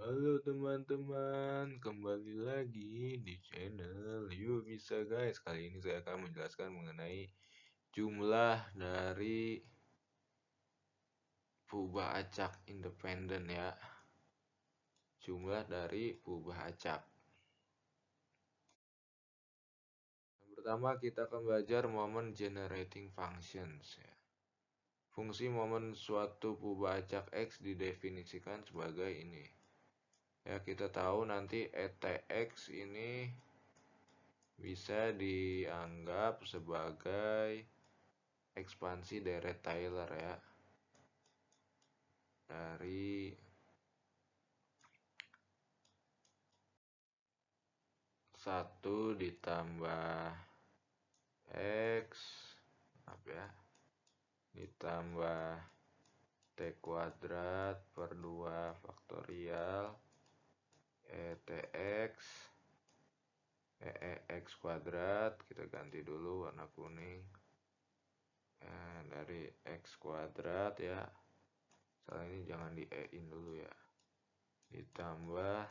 Halo teman-teman, kembali lagi di channel Yuk Bisa Guys. Kali ini saya akan menjelaskan mengenai jumlah dari pubah acak independen ya. Jumlah dari pubah acak. Yang pertama kita akan belajar moment generating functions ya. Fungsi momen suatu pubah acak X didefinisikan sebagai ini. Ya, kita tahu nanti ETX ini bisa dianggap sebagai ekspansi deret Taylor ya, dari 1 ditambah X ditambah T kuadrat per 2 faktorial ETX EX kuadrat, kita ganti dulu warna kuning, dari X kuadrat ya, soalnya ini jangan di E-in dulu ya, ditambah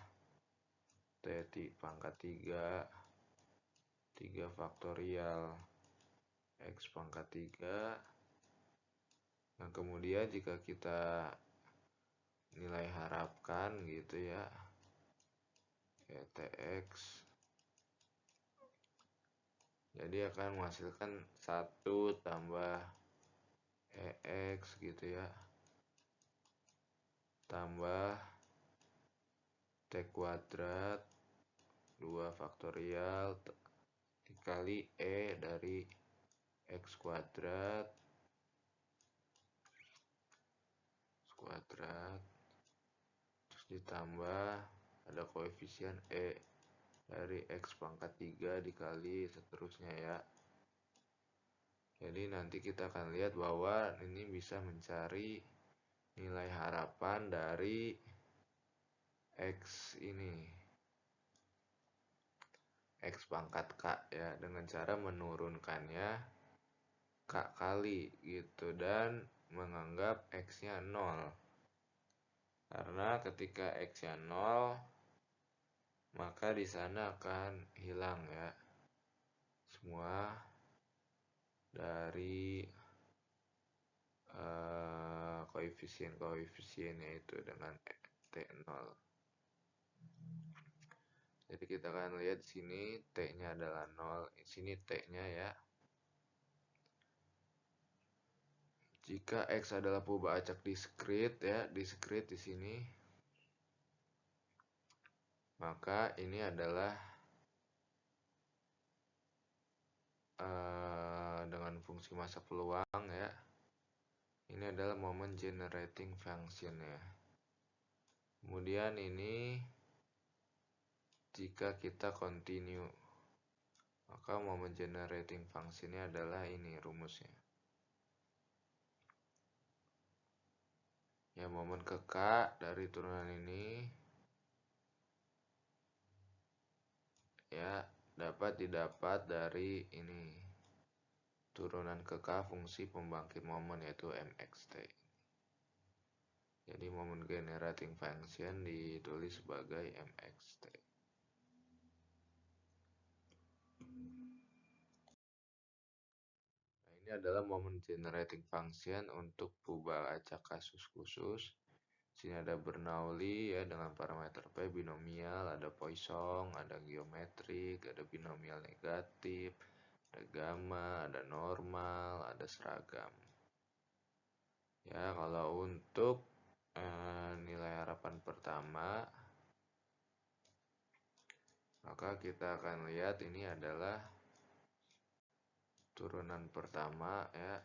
T pangkat 3 faktorial X pangkat 3. Nah kemudian jika kita nilai harapkan gitu ya, ETX jadi akan menghasilkan 1 tambah EX gitu ya, tambah T kuadrat 2 faktorial dikali E dari X kuadrat terus ditambah ada koefisien E dari X pangkat 3 dikali seterusnya ya. Jadi nanti kita akan lihat bahwa ini bisa mencari nilai harapan dari X ini, X pangkat K ya, dengan cara menurunkannya K kali gitu dan menganggap X-nya 0. Karena ketika X-nya 0, maka di sana akan hilang ya semua dari koefisien-koefisiennya itu dengan T0. Jadi kita akan lihat di sini T-nya adalah 0, di sini T-nya ya. Jika X adalah pubah acak diskrit ya, diskrit di sini, maka ini adalah dengan fungsi masa peluang ya. Ini adalah moment generating function ya. Kemudian ini jika kita continue, maka moment generating functionnya adalah ini rumusnya. Ya, momen ke K dari turunan ini ya dapat didapat dari ini turunan ke K fungsi pembangkit momen yaitu mxt. Jadi moment generating function ditulis sebagai mxt. Nah, ini adalah moment generating function untuk pubah acak kasus khusus. Sini ada Bernoulli ya dengan parameter P binomial, ada Poisson, ada geometrik, ada binomial negatif, ada gamma, ada normal, ada seragam. Ya, kalau untuk nilai harapan pertama, maka kita akan lihat ini adalah turunan pertama ya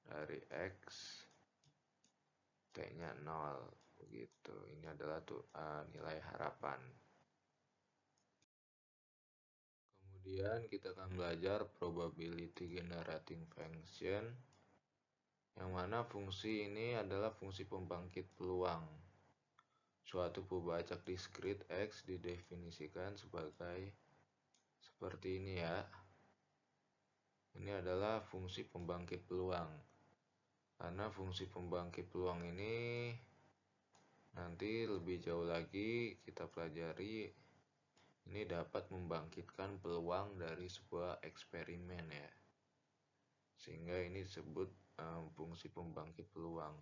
dari X, T-nya 0 begitu. Ini adalah nilai harapan. Kemudian kita akan belajar probability generating function, yang mana fungsi ini adalah fungsi pembangkit peluang. Suatu pubah acak diskrit X didefinisikan sebagai seperti ini ya. Ini adalah fungsi pembangkit peluang. Karena fungsi pembangkit peluang ini nanti lebih jauh lagi kita pelajari, ini dapat membangkitkan peluang dari sebuah eksperimen ya, sehingga ini disebut fungsi pembangkit peluang.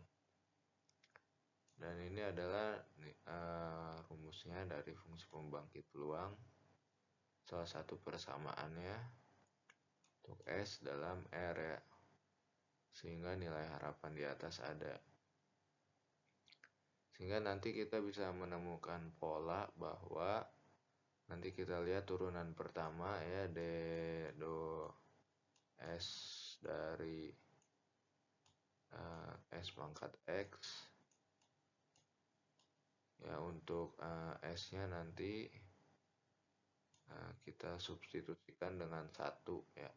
Dan ini adalah rumusnya dari fungsi pembangkit peluang. Salah satu persamaannya untuk S dalam R ya, sehingga nilai harapan di atas ada. Sehingga nanti kita bisa menemukan pola bahwa nanti kita lihat turunan pertama ya, do S dari S pangkat X ya. Untuk S-nya nanti kita substitusikan dengan 1 ya.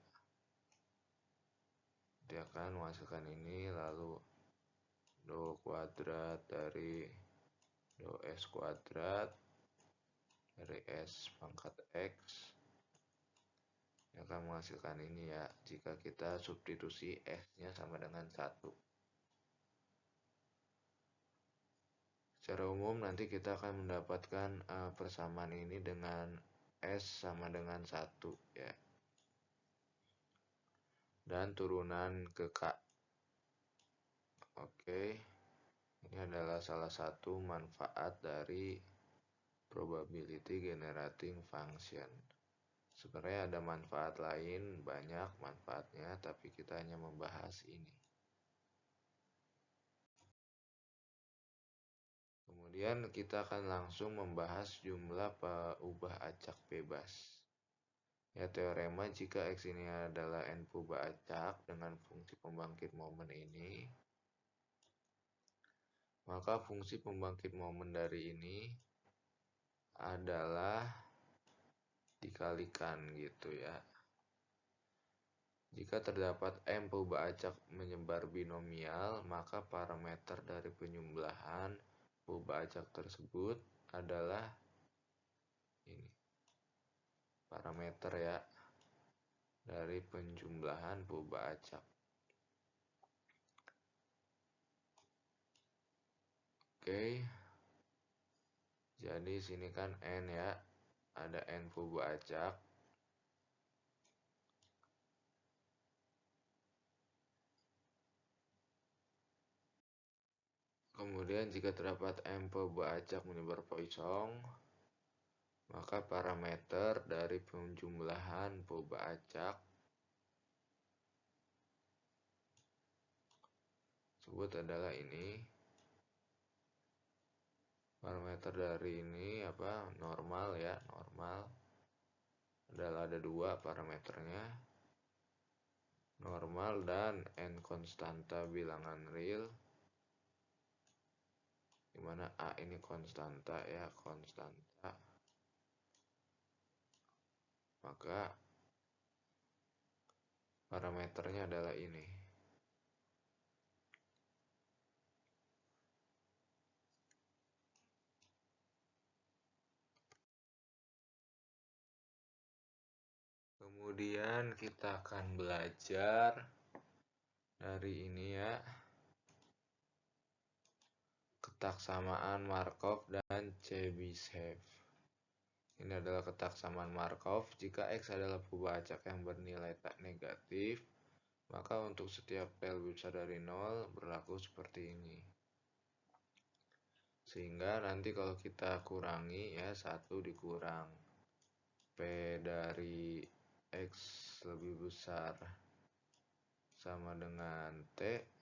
Dia akan menghasilkan ini, lalu do kuadrat dari do S kuadrat dari S pangkat X yang akan menghasilkan ini ya, jika kita substitusi S-nya sama dengan 1. Secara umum nanti kita akan mendapatkan persamaan ini dengan S sama dengan 1 ya. Dan turunan ke K. Oke. Ini adalah salah satu manfaat dari probability generating function. Sebenarnya ada manfaat lain, banyak manfaatnya, tapi kita hanya membahas ini. Kemudian kita akan langsung membahas jumlah peubah acak bebas. Ya, teorema jika X ini adalah n peubah acak dengan fungsi pembangkit momen ini, maka fungsi pembangkit momen dari ini adalah dikalikan gitu ya. Jika terdapat M peubah acak menyebar binomial, maka parameter dari penjumlahan peubah acak tersebut adalah ini. Parameter ya dari penjumlahan peubah acak. Oke. Jadi sini kan N ya, ada N peubah acak. Kemudian jika terdapat M peubah acak menyebar Poisson, maka parameter dari penjumlahan peubah acak tersebut adalah ini. Parameter dari ini apa? Normal ya, normal. Adalah ada 2 parameternya. Normal dan N konstanta bilangan real. Dimana A ini konstanta ya, konstanta. Maka parameternya adalah ini. Kemudian kita akan belajar dari ini ya, ketaksamaan Markov dan Chebyshev. Ini adalah ketaksamaan Markov. Jika X adalah peubah acak yang bernilai tak negatif, maka untuk setiap P lebih besar dari 0 berlaku seperti ini. Sehingga nanti kalau kita kurangi ya, 1 dikurang P dari X lebih besar sama dengan T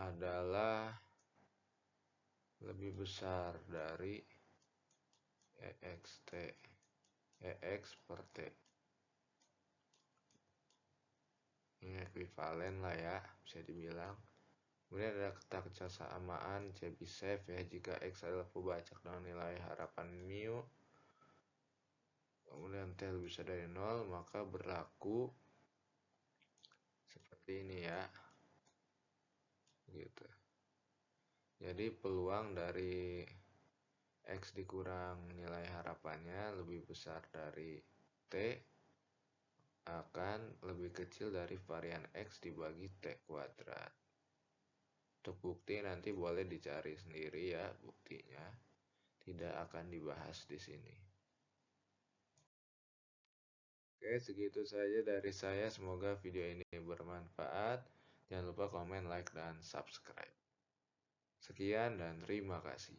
adalah lebih besar dari EX per T. Ini ekuivalen lah ya, bisa dibilang. Kemudian ada ketaksamaan Chebyshev ya, jika X adalah peubah acak dengan nilai harapan mu, kemudian T lebih besar dari 0, maka berlaku seperti ini ya. Gitu. Jadi peluang dari X dikurang nilai harapannya lebih besar dari T akan lebih kecil dari varian X dibagi T kuadrat. Untuk bukti nanti boleh dicari sendiri ya buktinya. Tidak akan dibahas di sini. Oke, segitu saja dari saya. Semoga video ini bermanfaat. Jangan lupa komen, like, dan subscribe. Sekian dan terima kasih.